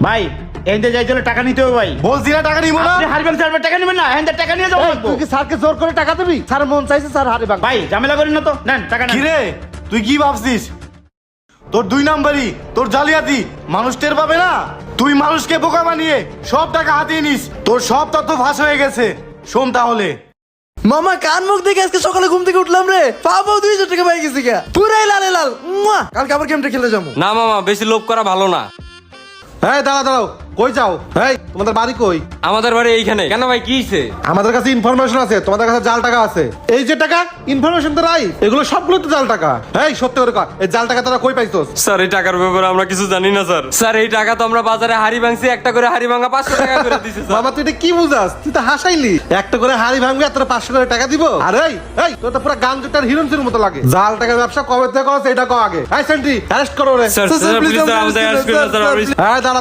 ভাই এনতে যাইছিল টাকা নিতে হবে ভাই। বলছি না টাকা নিব না। আপনি হারবেন স্যার টাকা নেবেন না, এনতে টাকা নিয়ে যাবো। তুই কি স্যারকে জোর করে টাকা দিবি? স্যার মন চাইছে স্যার হারি ভাঙ। ভাই ঝামেলা করেন না তো, নেন টাকা নেন। কি রে তুই কি ভাবছিস? তোর 2 নাম্বারই, তোর জালিয়াতি মানুষ টের পাবে না। তুই মানুষকে বোকা বানিয়ে সব টাকা হাতিয়ে নিস, তোর সব তথ্য ফাঁস হয়ে গেছে। শোন তাহলে, মামা কান মুখ দেখে আজকে সকালে ঘুম থেকে উঠলাম রে, পাবো 200 টাকা পাই গেছি গা, পুরাই লালে লাল। মুয়া! কালকে আবার গেমটা খেলে যাবো। না মামা, বেশি লোভ করা ভালো না। এই দাঁড়াও, কই যাও? এই তোমাদের বাড়ি কই? আমাদের বাড়ি এইখানে। কেন ভাই, কি হইছে? আমাদের কাছে ইনফরমেশন আছে তোমাদের কাছে জাল টাকা আছে। এই যে টাকা ইনফরমেশন তো রাই, এগুলো সবগুলো তো জাল টাকা। এই সত্যি করে কর, এই জাল টাকা তোরা কই পাইছস? স্যার এই টাকার ব্যাপারে আমরা কিছু জানি না স্যার। স্যার এই টাকা তো আমরা বাজারে হাড়ি ভাঙছি, একটা করে হাড়ি ভাঙা 500 টাকা করে দিছে স্যার। বাবা তুই এটা কি বুঝাস? তুই তো হাসাইলি। একটা করে হাড়ি ভাঙবি আর তোরা 500 করে টাকা দিব? আরে এই তোর তো পুরো গাঞ্জুটার হিরোইনের মতো লাগে। জাল টাকার ব্যবসা কবে থেকে করছ এটা কও আগে। এই সেন্ট্রি অ্যারেস্ট করো রে। স্যার প্লিজ স্যার, আমাদের অ্যারেস্ট করুন স্যার। হ্যাঁ দাঁড়া